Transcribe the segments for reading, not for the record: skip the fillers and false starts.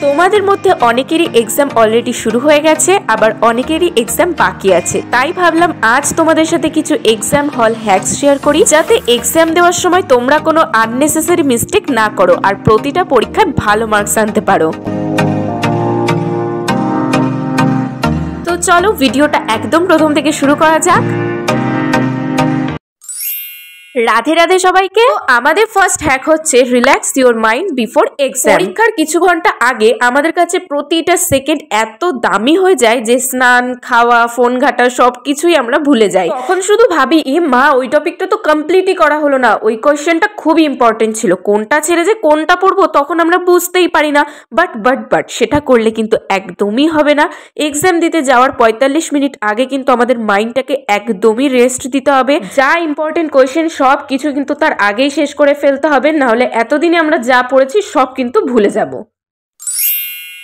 তোমাদের মধ্যে অনেকেরই এক্সাম অলরেডি শুরু হয়ে গেছে, আবার অনেকেরই এক্সাম বাকি আছে। তাই ভাবলাম আজ তোমাদের সাথে কিছু এক্সাম হল হ্যাকস শেয়ার করি, যাতে এক্সাম দেওয়ার সময় তোমরা কোনো আননেসেসারি মিস্টেক না করো আর প্রতিটা পরীক্ষায় ভালো মার্কস আনতে পারো। তো চলো ভিডিওটা একদম প্রথম থেকে শুরু করা যাক। রাধে রাধে সবাইকে। আমাদের ফার্স্ট হ্যাক হচ্ছে relax your mind before exam. পরীক্ষার কিছু ঘন্টা আগে আমাদের কাছে প্রতিটা সেকেন্ড এত দামি হয়ে যায় যে স্নান, খাওয়া, ফোন ঘাটা সবকিছুই আমরা ভুলে যাই। তখন শুধু ভাবি মা ওই টপিকটা তো কমপ্লিটই করা হলো না, ওই কোয়েশ্চেনটা খুবই ইম্পর্টেন্ট ছিল, কোনটা ছেড়ে যে কোনটা পড়বো তখন আমরা বুঝতেই পারি না। বাট সেটা করলে কিন্তু একদমই হবে না। এক্সাম দিতে যাওয়ার 45 মিনিট আগে কিন্তু আমাদের মাইন্ডটাকে একদমই রেস্ট দিতে হবে। যা ইম্পর্টেন্ট কোয়েশ্চেন সব কিছু কিন্তু তার আগেই শেষ করে ফেলতে হবে, নাহলে এতদিনে আমরা যা পড়েছি সব কিন্তু ভুলে যাব।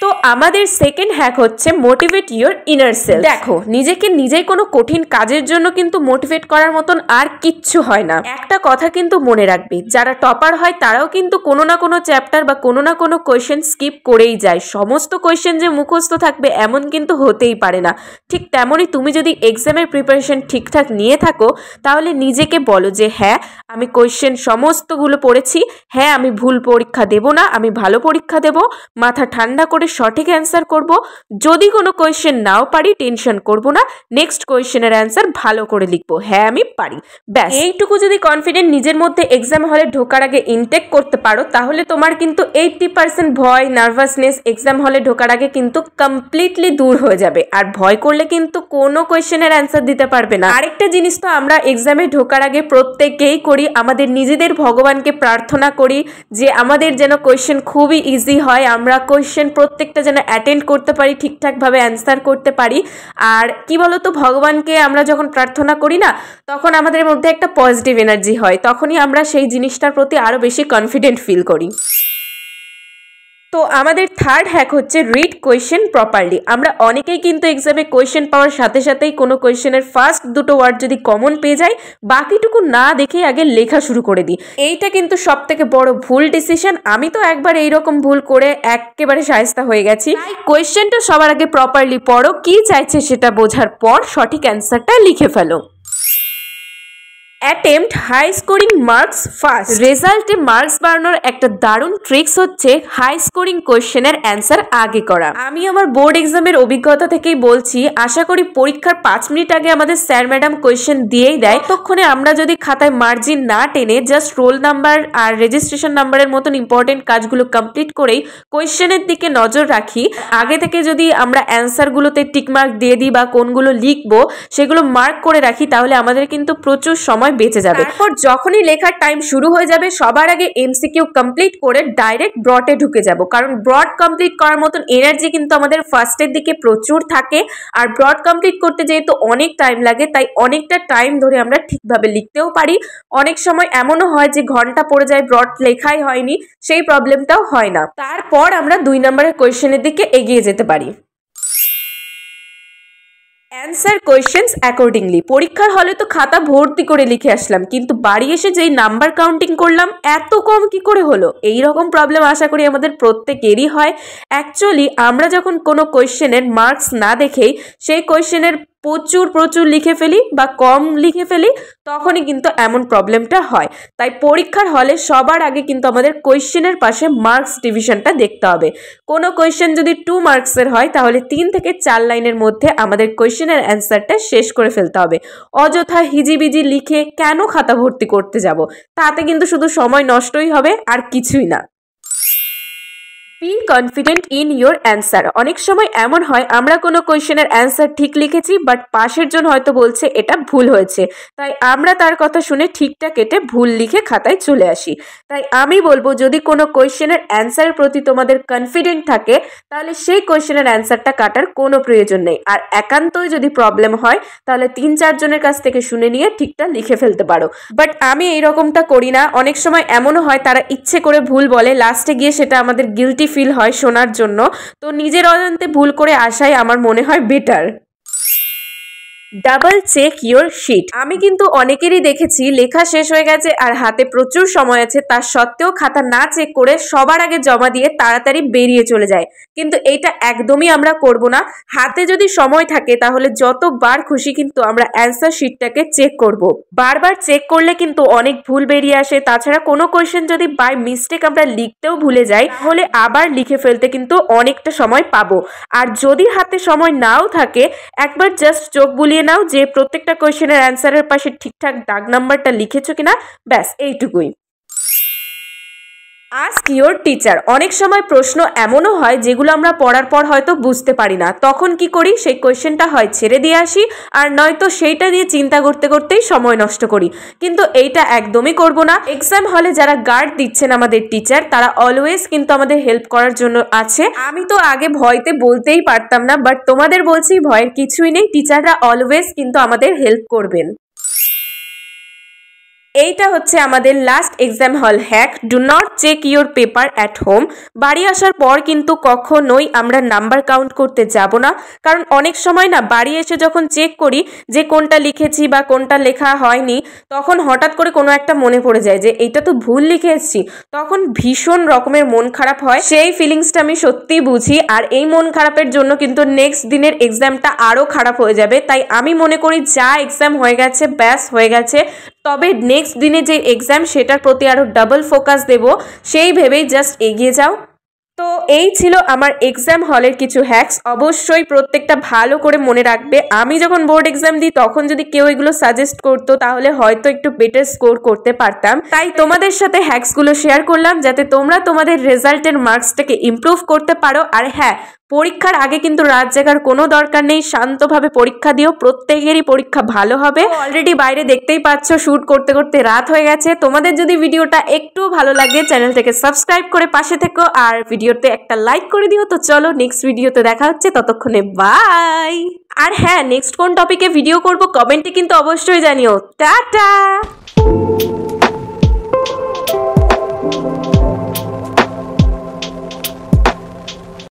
তো আমাদের সেকেন্ড হ্যাক হচ্ছে মোটিভেট ইওর ইনার সেলফ। দেখো, নিজেকে নিজেই কোনো কঠিন কাজের জন্য কিন্তু মোটিভেট করার মতন আর কিচ্ছু হয় না। একটা কথা কিন্তু মনে রাখবে, যারা টপার হয় তারাও কিন্তু কোনো না কোনো চ্যাপ্টার বা কোনো না কোনো কোয়েশ্চেন স্কিপ করেই যায়। সমস্ত কোয়েশ্চেন যে মুখস্থ থাকবে এমন কিন্তু হতেই পারে না। ঠিক তেমনই তুমি যদি এক্সামের প্রিপারেশন ঠিকঠাক নিয়ে থাকো, তাহলে নিজেকে বলো যে হ্যাঁ আমি কোয়েশ্চেন সমস্তগুলো পড়েছি, হ্যাঁ আমি ভুল পরীক্ষা দেব না, আমি ভালো পরীক্ষা দেব, মাথা ঠান্ডা করে সঠিক অ্যান্সার করব। যদি কোনো কোয়েশ্চেন নাও পারি টেনশন করব না, নেক্সট কোয়েশ্চেনের অ্যান্সার ভালো করে লিখবো, হ্যাঁ আমি পারি। ব্যাস এইটুকু যদি কনফিডেন্ট নিজের মধ্যে এক্সাম হলে ঢোকার আগে ইনটেক করতে পারো, তাহলে তোমার কিন্তু 80% ভয়, নার্ভাসনেস এক্সাম হলে ঢোকার আগে কিন্তু কমপ্লিটলি দূর হয়ে যাবে। আর ভয় করলে কিন্তু কোনো কোয়েশ্চেনের অ্যান্সার দিতে পারবে না। আরেকটা জিনিস তো আমরা এক্সামে ঢোকার আগে প্রত্যেকেই করি, আমাদের নিজেদের ভগবানকে প্রার্থনা করি যে আমাদের যেন কোয়েশ্চেন খুবই ইজি হয়, আমরা কোয়েশ্চেন প্রত্যেকটা যেন অ্যাটেন্ড করতে পারি, ঠিকঠাকভাবে অ্যান্সার করতে পারি। আর কি বলতো, ভগবানকে আমরা যখন প্রার্থনা করি না, তখন আমাদের মধ্যে একটা পজিটিভ এনার্জি হয়, তখনই আমরা সেই জিনিসটার প্রতি আরও বেশি কনফিডেন্ট ফিল করি। তো আমাদের থার্ড হ্যাক হচ্ছে রিড কোয়েশ্চেন প্রপারলি। আমরা অনেকেই কিন্তু এক্সামে কোয়েশ্চেন পাওয়ার সাথে সাথেই কোনো কোয়েশ্চেনের ফার্স্ট দুটো ওয়ার্ড যদি কমন পেয়ে যায়, বাকিটুকু না দেখেই আগে লেখা শুরু করে দিই। এইটা কিন্তু সব থেকে বড় ভুল ডিসিশন। আমি তো একবার এইরকম ভুল করে একেবারে শায়েস্তা হয়ে গেছি। তাই কোয়েশ্চেনটা সবার আগে প্রপারলি পড়ো, কি চাইছে সেটা বোঝার পর সঠিক অ্যান্সারটা লিখে ফেলো। Attempt high scoring marks first. রেজাল্টে মার্কস বাড়ানোর একটা দারুণ ট্রিক্স হচ্ছে হাই স্কোরিং কোয়েশ্চেনের অ্যান্সার আগে করা। আমি আমার বোর্ড এক্সামের অভিজ্ঞতা থেকেই বলছি, আশা করি পরীক্ষার 5 মিনিট আগে আমাদের স্যার ম্যাডাম কোয়েশ্চেন দিয়েই দেয়। ততক্ষণে আমরা যদি খাতায় মার্জিন না টেনে জাস্ট রোল নাম্বার আর রেজিস্ট্রেশন নাম্বারের মতন ইম্পর্টেন্ট কাজগুলো কমপ্লিট করেই কোয়েশ্চেনের দিকে নজর রাখি, আগে থেকে যদি আমরা অ্যান্সারগুলোতে টিকমার্ক দিয়ে দিই বা কোনগুলো লিখবো সেগুলো মার্ক করে রাখি, তাহলে আমাদের কিন্তু প্রচুর সময় বেঁচে যাবে। তারপর যখনই লেখার টাইম শুরু হয়ে যাবে, সবার আগে এমসিকিউ কমপ্লিট করে ডাইরেক্ট ব্রডে ঢুকে যাব, কারণ ব্রড কমপ্লিট করার মতন এনার্জি কিন্তু আমাদের ফার্স্টের দিকে প্রচুর থাকে। আর ব্রড কমপ্লিট করতে যেহেতু অনেক টাইম লাগে, তাই অনেকটা টাইম ধরে আমরা ঠিকভাবে লিখতেও পারি। অনেক সময় এমনও হয় যে ঘন্টা পড়ে যায়, ব্রড লেখাই হয়নি, সেই প্রবলেমটাও হয় না। তারপর আমরা 2 নম্বরের কোয়েশ্চেনের দিকে এগিয়ে যেতে পারি। Answer questions accordingly. পরীক্ষার হলে তো খাতা ভর্তি করে লিখে আসলাম, কিন্তু বাড়ি এসে যেই নাম্বার কাউন্টিং করলাম এত কম কি করে হলো, এই রকম প্রবলেম আশা করি আমাদের প্রত্যেকেরই হয়। অ্যাকচুয়ালি আমরা যখন কোনো কোয়েশ্চেনের মার্কস না দেখেই সেই কোয়েশ্চেনের প্রচুর লিখে ফেলি বা কম লিখে ফেলি, তখনই কিন্তু এমন প্রবলেমটা হয়। তাই পরীক্ষার হলে সবার আগে কিন্তু আমাদের কোয়েশ্চেনের পাশে মার্কস ডিভিশনটা দেখতে হবে। কোনো কোয়েশ্চেন যদি 2 মার্কসের হয়, তাহলে 3 থেকে 4 লাইনের মধ্যে আমাদের কোয়েশ্চেনের অ্যান্সারটা শেষ করে ফেলতে হবে। অযথা হিজিবিজি লিখে কেন খাতা ভর্তি করতে যাব, তাতে কিন্তু শুধু সময় নষ্টই হবে আর কিছুই না। Be confident in your answer. অনেক সময় এমন হয় আমরা কোনো কোয়েশ্চেনের অ্যান্সার ঠিক লিখেছি, বাট পাশের জন হয়তো বলছে এটা ভুল হয়েছে, তাই আমরা তার কথা শুনে ঠিকটা কেটে ভুল লিখে খাতায় চলে আসি। তাই আমি বলবো, যদি কোনো কোয়েশ্চেনের অ্যান্সারের প্রতি তোমাদের কনফিডেন্ট থাকে, তাহলে সেই কোয়েশ্চেনের অ্যান্সারটা কাটার কোনো প্রয়োজন নেই। আর একান্তই যদি প্রবলেম হয়, তাহলে 3-4 জনের কাছ থেকে শুনে নিয়ে ঠিকটা লিখে ফেলতে পারো। বাট আমি এইরকমটা করি না। অনেক সময় এমনও হয় তারা ইচ্ছে করে ভুল বলে, লাস্টে গিয়ে সেটা আমাদের গিলটি ফিল হয় শোনার জন্য। তো নিজের অজান্তে ভুল করে আসাই আমার মনে হয় better. Double check your sheet. আমি কিন্তু অনেকেরই দেখেছি লেখা শেষ হয়ে গেছে আর হাতে প্রচুর সময় আছে, তার সত্ত্বেও খাতা না চেক করে সবার আগে জমা দিয়ে তাড়াতাড়ি বেরিয়ে চলে যায়। কিন্তু এইটা একদমই আমরা করব না। হাতে যদি সময় থাকে তাহলে যতবার খুশি কিন্তু আমরা অ্যান্সার শিটটাকে চেক করব। বারবার চেক করলে কিন্তু অনেক ভুল বেরিয়ে আসে। তাছাড়া কোনো কোয়েশ্চেন যদি বাই মিস্টেক আমরা লিখতেও ভুলে যাই তাহলে আবার লিখে ফেলতে কিন্তু অনেকটা সময় পাবো। আর যদি হাতে সময় নাও থাকে, একবার জাস্ট চোখ বুলিয়ে নাও যে প্রত্যেকটা কোয়েশ্চেনের অ্যান্সারের পাশে ঠিকঠাক দাগ নাম্বারটা লিখেছো কিনা, ব্যাস এইটুকুই। Ask your teacher. অনেক সময় প্রশ্ন এমনও হয় যেগুলো আমরা পড়ার পর হয়তো বুঝতে পারি না, তখন কি করি, সেই কোয়েশ্চেনটা হয় ছেড়ে দিয়ে আসি আর নয়তো সেইটা নিয়ে চিন্তা করতে করতেই সময় নষ্ট করি। কিন্তু এইটা একদমই করব না। এক্সাম হলে যারা গার্ড দিচ্ছেন আমাদের টিচার, তারা অলওয়েজ কিন্তু আমাদের হেল্প করার জন্য আছে। আমি তো আগে ভয়তে বলতেই পারতাম না, বাট তোমাদের বলছি ভয়ের কিছুই নেই, টিচাররা অলওয়েজ কিন্তু আমাদের হেল্প করবেন। এইটা হচ্ছে আমাদের লাস্ট এক্সাম হল হ্যাক। Do not check your paper at home. বাড়ি আসার পর কিন্তু কখনোই আমরা নাম্বার কাউন্ট করতে যাব না, কারণ অনেক সময় না বাড়ি এসে যখন চেক করি যে কোনটা লিখেছি বা কোনটা লেখা হয়নি, তখন হঠাৎ করে কোনো একটা মনে পড়ে যায় যে এইটা তো ভুল লিখে এসেছি, তখন ভীষণ রকমের মন খারাপ হয়। সেই ফিলিংসটা আমি সত্যিই বুঝি, আর এই মন খারাপের জন্য কিন্তু নেক্সট দিনের এক্সামটা আরও খারাপ হয়ে যাবে। তাই আমি মনে করি যা এক্সাম হয়ে গেছে ব্যাস হয়ে গেছে, তবে নেক্সট দিনে যে এক্সাম সেটার প্রতি আরও ডাবল ফোকাস দেব, সেই ভেবেই জাস্ট এগিয়ে যাও। তো এই ছিল আমার এক্সাম হলের কিছু হ্যাকস। অবশ্যই প্রত্যেকটা ভালো করে মনে রাখবে। আমি যখন বোর্ড এক্সাম দিই তখন যদি কেউ এগুলো সাজেস্ট করতো তাহলে হয়তো একটু বেটার স্কোর করতে পারতাম। তাই তোমাদের সাথে হ্যাকসগুলো শেয়ার করলাম যাতে তোমরা তোমাদের রেজাল্টের মার্কসটাকে ইমপ্রুভ করতে পারো। আর হ্যাঁ, পরীক্ষার আগে কিন্তু রাত জাগার কোনো দরকার নেই, শান্তভাবে পরীক্ষা দিও, প্রত্যেকেরই পরীক্ষা ভালো হবে। অলরেডি বাইরে দেখতেই পাচ্ছ শুট করতে করতে রাত হয়ে গেছে। তোমাদের যদি ভিডিওটা একটু ভালো লাগে চ্যানেলটাকে সাবস্ক্রাইব করে পাশে থেকো আর ভিডিওতে একটা লাইক করে দিও। তো চলো নেক্সট ভিডিওতে দেখা হচ্ছে, ততক্ষণে বাই। আর হ্যাঁ, নেক্সট কোন টপিকে ভিডিও করব কমেন্টে কিন্তু অবশ্যই জানিও। টাটা।